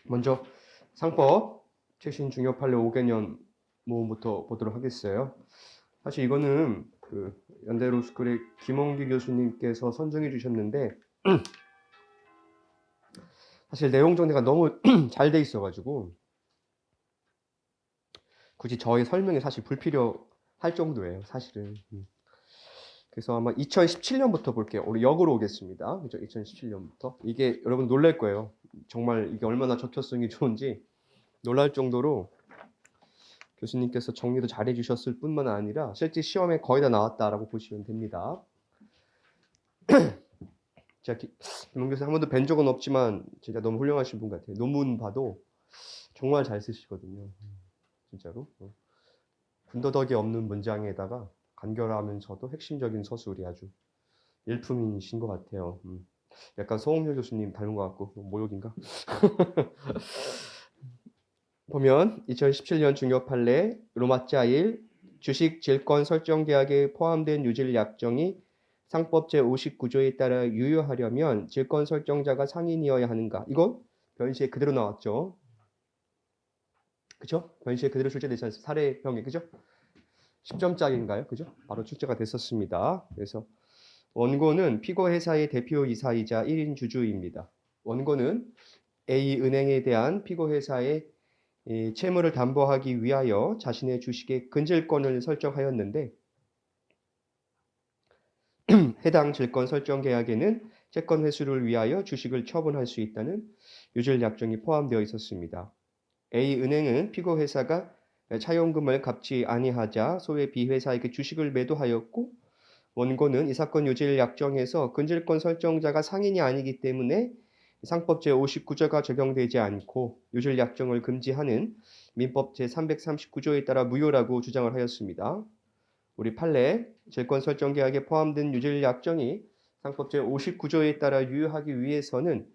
먼저 상법 최신 중요 판례 5개년 모음부터 보도록 하겠어요. 사실 이거는 그 연대 로스쿨의 김홍기 교수님께서 선정해 주셨는데 사실 내용 정리가 너무 잘 돼 있어가지고 굳이 저의 설명이 사실 불필요할 정도예요, 사실은. 그래서 아마 2017년부터 볼게요. 우리 역으로 오겠습니다. 그죠? 2017년부터. 이게 여러분 놀랄 거예요. 정말 이게 얼마나 적혀성이 좋은지 놀랄 정도로 교수님께서 정리도 잘 해주셨을 뿐만 아니라 실제 시험에 거의 다 나왔다라고 보시면 됩니다. 제가 김홍 교수 한 번도 뵌 적은 없지만 진짜 너무 훌륭하신 분 같아요. 논문 봐도 정말 잘 쓰시거든요. 진짜로. 군더더기 없는 문장에다가 간결하면서도 핵심적인 서술이 아주 일품이신 것 같아요. 약간 서홍렬 교수님 닮은 것 같고 모욕인가? 보면 2017년 중요 판례 로마자 1 주식 질권 설정 계약에 포함된 유질 약정이 상법 제59조에 따라 유효하려면 질권 설정자가 상인이어야 하는가? 이거 변시에 그대로 나왔죠. 그죠? 변시에 그대로 출제되지 않습니까? 사례형에 그죠? 10점짜리인가요? 그죠? 바로 출제가 됐었습니다. 그래서 원고는 피고 회사의 대표 이사이자 1인 주주입니다. 원고는 A은행에 대한 피고 회사의 채무를 담보하기 위하여 자신의 주식의 근질권을 설정하였는데 해당 질권 설정 계약에는 채권 회수를 위하여 주식을 처분할 수 있다는 유질 약정이 포함되어 있었습니다. A은행은 피고 회사가 차용금을 갚지 아니하자 소외 B회사에게 주식을 매도하였고 원고는 이 사건 유질 약정에서 근질권 설정자가 상인이 아니기 때문에 상법 제59조가 적용되지 않고 유질 약정을 금지하는 민법 제339조에 따라 무효라고 주장을 하였습니다. 우리 판례 질권 설정 계약에 포함된 유질 약정이 상법 제59조에 따라 유효하기 위해서는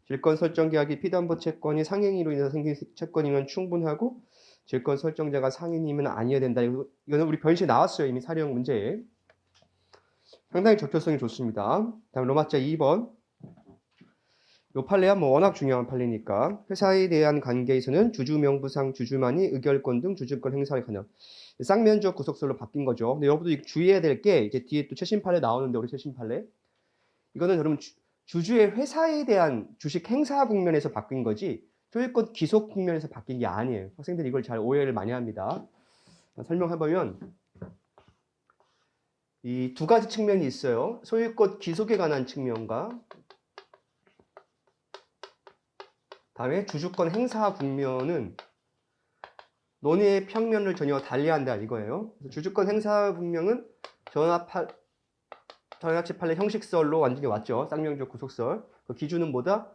질권 설정 계약이 피담보 채권이 상행위로 인해서 생긴 채권이면 충분하고 질권 설정자가 상인이면 아니어야 된다. 이거는 우리 변시에 나왔어요. 이미 사례형 문제에. 상당히 적절성이 좋습니다. 다음 로마자 2번. 이 판례야 뭐 워낙 중요한 판례니까 회사에 대한 관계에서는 주주 명부상 주주만이 의결권 등 주주권 행사를 가능. 쌍면적 구속설로 바뀐 거죠. 근데 여러분도 주의해야 될 게 이제 뒤에 또 최신 판례 나오는데 우리 최신 판례 이거는 여러분 주주의 회사에 대한 주식 행사 국면에서 바뀐 거지 소유권 기속 국면에서 바뀐 게 아니에요. 학생들이 이걸 잘 오해를 많이 합니다. 설명해보면 이 두 가지 측면이 있어요. 소유권 기속에 관한 측면과 다음에 주주권 행사 국면은 논의의 평면을 전혀 달리한다 이거예요. 주주권 행사 국면은 전합치 판례 형식설로 완전히 왔죠. 쌍명적 구속설. 그 기준은 뭐다?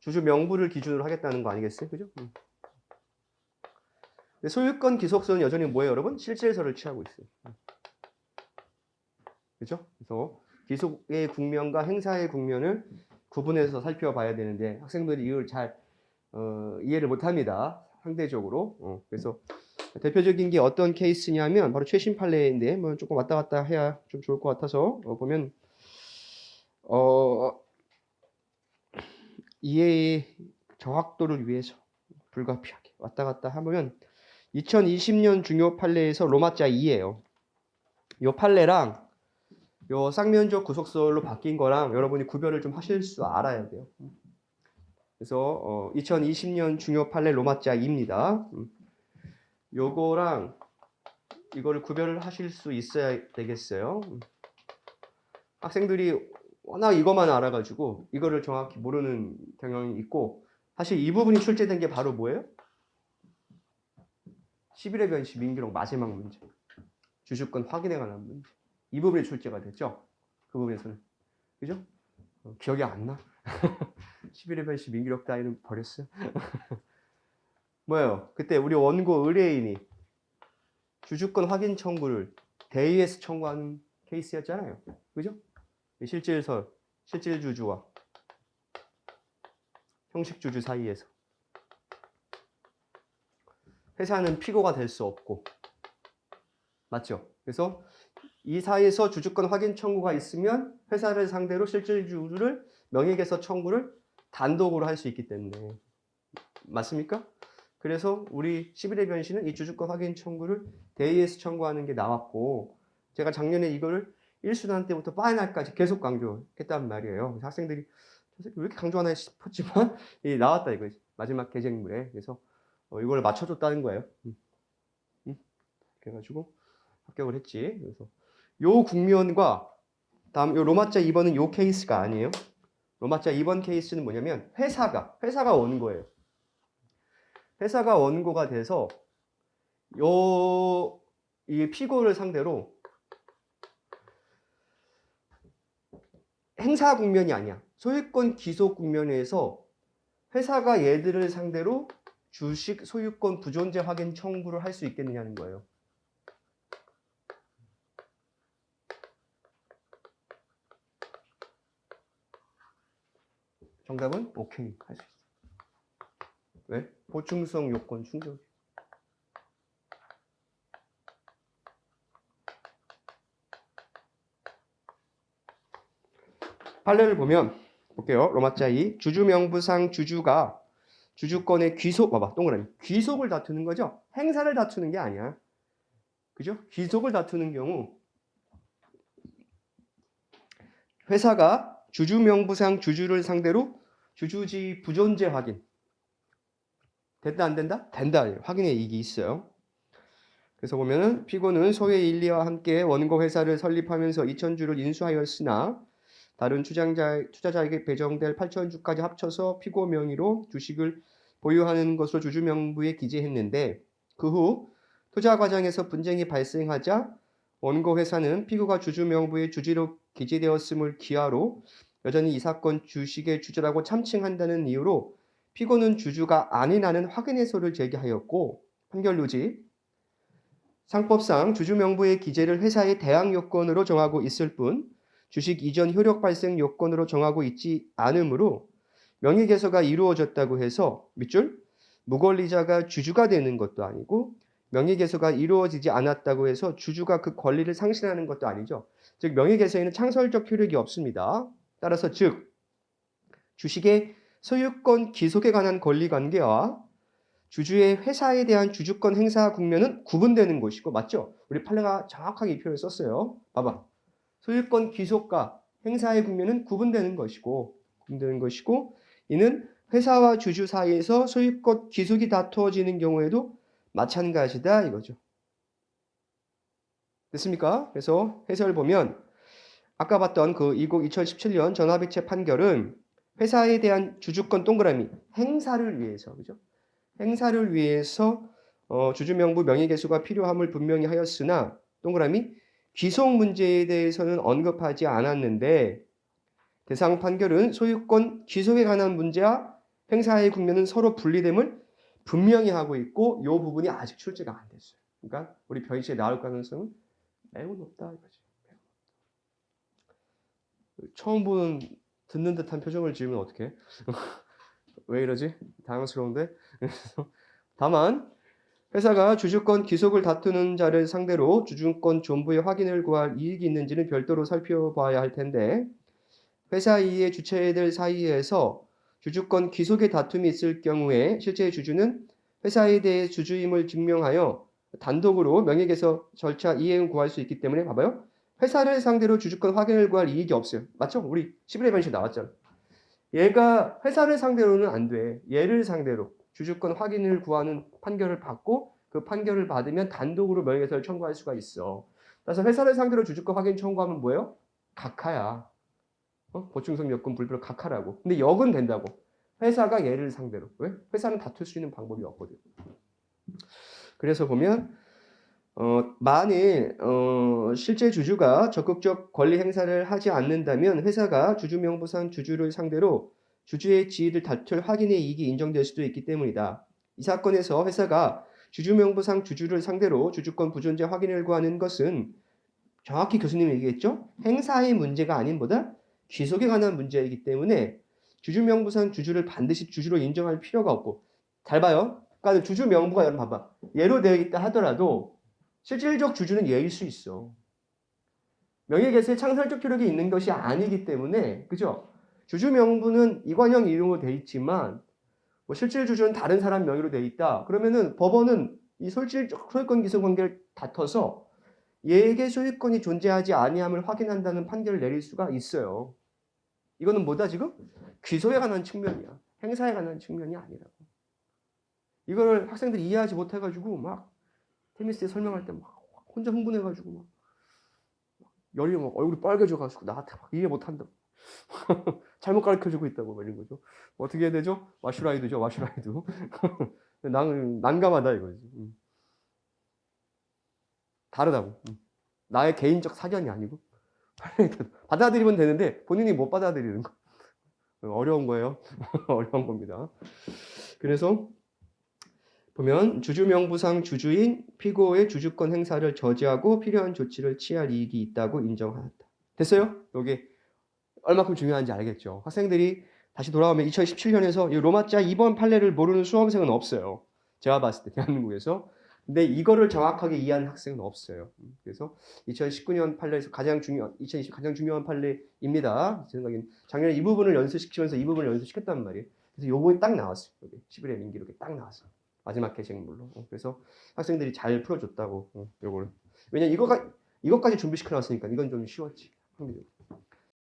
주주 명부를 기준으로 하겠다는 거 아니겠어요? 그죠? 근데 소유권 기속설은 여전히 뭐예요, 여러분? 실질설을 취하고 있어요. 그죠? 그래서 기속의 국면과 행사의 국면을 구분해서 살펴봐야 되는데 학생들이 이걸 잘 이해를 못합니다. 상대적으로. 그래서 대표적인 게 어떤 케이스냐면 바로 최신 판례인데 뭐 조금 왔다 갔다 해야 좀 좋을 것 같아서 보면 이해의 정확도를 위해서 불가피하게 왔다 갔다 하면 2020년 중요 판례에서 로마자 2예요. 이 판례랑 요 쌍면적 구속설로 바뀐 거랑 여러분이 구별을 좀 하실 수 알아야 돼요. 그래서 2020년 중요 판례 로마자 2입니다. 요거랑 이거를 구별을 하실 수 있어야 되겠어요. 학생들이 워낙 이것만 알아가지고 이거를 정확히 모르는 경향이 있고 사실 이 부분이 출제된 게 바로 뭐예요? 11회 변시 민기록 마지막 문제. 주주권 확인에 관한 문제. 이 부분이 출제가 됐죠. 그 부분에서는. 그죠? 기억이 안 나? 11회 변시 민기록 따위는 버렸어요. 뭐예요? 그때 우리 원고 의뢰인이 주주권 확인 청구를 대의에서 청구하는 케이스였잖아요. 그죠? 실질설, 실질주주와 형식주주 사이에서 회사는 피고가 될 수 없고 맞죠? 그래서 이 사이에서 주주권 확인 청구가 있으면 회사를 상대로 실질주주를 명예훼손 청구를 단독으로 할 수 있기 때문에 맞습니까? 그래서 우리 11회 변신은 이 주주권 확인 청구를 대의에서 청구하는 게 나왔고, 제가 작년에 이거를 1순환 때부터 파이널까지 계속 강조했단 말이에요. 학생들이 저 새끼 왜 이렇게 강조하나 싶었지만 나왔다 이거 마지막 계쟁물에. 그래서 이걸 맞춰줬다는 거예요. 그래가지고 합격을 했지. 그래서 요 국면과 다음 요 로마자 2번은 요 케이스가 아니에요. 로마자 2번 케이스는 뭐냐면 회사가 원고예요. 회사가 원고가 돼서 이 피고를 상대로 행사 국면이 아니야. 소유권 기소 국면에서 회사가 얘들을 상대로 주식 소유권 부존재 확인 청구를 할 수 있겠느냐는 거예요. 정답은 오케이 할 수 있어. 왜? 보충성 요건 충족. 판례를 보면 볼게요. 로마자 2 주주 명부상 주주가 주주권의 귀속 봐봐 동그라미 귀속을 다투는 거죠. 행사를 다투는 게 아니야. 그죠? 귀속을 다투는 경우 회사가 주주 명부상 주주를 상대로 주주지 부존재 확인 된다 안 된다? 된다. 확인의 이익이 있어요. 그래서 보면은 피고는 소의 일리와 함께 원고 회사를 설립하면서 2,000주를 인수하였으나 다른 투자자에게 배정될 8,000주까지 합쳐서 피고 명의로 주식을 보유하는 것으로 주주 명부에 기재했는데 그 후 투자 과정에서 분쟁이 발생하자 원고 회사는 피고가 주주 명부에 주지로 기재되었음을 기하로 여전히 이 사건 주식의 주주라고 참칭한다는 이유로 피고는 주주가 아니라는 확인해소를 제기하였고 판결 루지 상법상 주주 명부의 기재를 회사의 대항 요건으로 정하고 있을 뿐 주식 이전 효력 발생 요건으로 정하고 있지 않으므로 명의개소가 이루어졌다고 해서 밑줄 무권리자가 주주가 되는 것도 아니고 명의개소가 이루어지지 않았다고 해서 주주가 그 권리를 상실하는 것도 아니죠. 즉 명의개소에는 창설적 효력이 없습니다. 따라서 즉 주식의 소유권 기속에 관한 권리관계와 주주의 회사에 대한 주주권 행사 국면은 구분되는 것이고 맞죠? 우리 판례가 정확하게 이 표현을 썼어요. 봐봐. 소유권 기속과 행사의 국면은 구분되는 것이고 이는 회사와 주주 사이에서 소유권 기속이 다투어지는 경우에도 마찬가지다 이거죠. 됐습니까? 그래서 해설을 보면 아까 봤던 그 2017년 전화비채 판결은 회사에 대한 주주권 동그라미 행사를 위해서 그죠? 행사를 위해서 주주 명부 명의개수가 필요함을 분명히 하였으나 동그라미 귀속 문제에 대해서는 언급하지 않았는데 대상 판결은 소유권 귀속에 관한 문제와 행사의 국면은 서로 분리됨을 분명히 하고 있고 이 부분이 아직 출제가 안 됐어요. 그러니까 우리 변시에 나올 가능성은 매우 높다 이거지. 처음 보는 듣는 듯한 표정을 지으면 어떡해? 왜 이러지? 당황스러운데? 다만 회사가 주주권 기속을 다투는 자를 상대로 주주권 존부의 확인을 구할 이익이 있는지는 별도로 살펴봐야 할 텐데 회사 이의 주체들 사이에서 주주권 기속의 다툼이 있을 경우에 실제 주주는 회사에 대해 주주임을 증명하여 단독으로 명예개서 절차 이행을 구할 수 있기 때문에 봐봐요. 회사를 상대로 주주권 확인을 구할 이익이 없어요. 맞죠? 우리 11회 변시 나왔잖아. 얘가 회사를 상대로는 안 돼. 얘를 상대로 주주권 확인을 구하는 판결을 받고 그 판결을 받으면 단독으로 명예개서를 청구할 수가 있어. 그래서 회사를 상대로 주주권 확인 청구하면 뭐예요? 각하야. 보충성 요건 불필요 각하라고. 근데 역은 된다고. 회사가 얘를 상대로. 왜? 회사는 다툴 수 있는 방법이 없거든. 그래서 보면 만일 실제 주주가 적극적 권리 행사를 하지 않는다면 회사가 주주 명부상 주주를 상대로 주주의 지위를 다툴 확인의 이익이 인정될 수도 있기 때문이다. 이 사건에서 회사가 주주 명부상 주주를 상대로 주주권 부존재 확인을 구하는 것은 정확히 교수님이 얘기했죠. 행사의 문제가 아닌 보다 귀속에 관한 문제이기 때문에 주주 명부상 주주를 반드시 주주로 인정할 필요가 없고 잘 봐요. 그러니까 주주 명부가 여러분 봐봐. 예로 되어 있다 하더라도 실질적 주주는 얘일 수 있어. 명예개수에 창설적 효력이 있는 것이 아니기 때문에 그죠? 주주 명부는 이관형 이름으로 되어 있지만 뭐 실질 주주는 다른 사람 명의로 돼 있다. 그러면은 법원은 이 실질적 소유권 기승 관계를 다퉈서 얘에게 소유권이 존재하지 아니함을 확인한다는 판결을 내릴 수가 있어요. 이거는 뭐다 지금? 귀소에 관한 측면이야. 행사에 관한 측면이 아니라고. 이걸 학생들이 이해하지 못해가지고 막 테니스에 설명할 때 막 혼자 흥분해가지고 막 열이 막 얼굴이 빨개져가지고 나한테 막 이해 못한다. 잘못 가르쳐주고 있다고 말인 거죠. 어떻게 해야 되죠? 와슈라이드죠, 와슈라이드. 나는 난감하다 이거지. 다르다고. 나의 개인적 사견이 아니고 받아들이면 되는데 본인이 못 받아들이는 거. 어려운 거예요. 어려운 겁니다. 그래서 보면 주주명부상 주주인 피고의 주주권 행사를 저지하고 필요한 조치를 취할 이익이 있다고 인정하였다. 됐어요? 여기 얼마큼 중요한지 알겠죠? 학생들이 다시 돌아오면 2017년에서 이 로마자 2번 판례를 모르는 수험생은 없어요. 제가 봤을 때 대한민국에서. 근데 이거를 정확하게 이해하는 학생은 없어요. 그래서 2019년 판례에서 2020 가장 중요한 판례입니다. 제 생각엔 작년에 이 부분을 연습시키면서 이 부분을 연습시켰단 말이에요. 그래서 요번이 딱 나왔어요. 여기 11회 민기록에 딱 나왔어요. 마지막 개정물로. 그래서 학생들이 잘 풀어줬다고 요거를. 왜냐면 이것까지 준비시켜놨으니까 이건 좀 쉬웠지.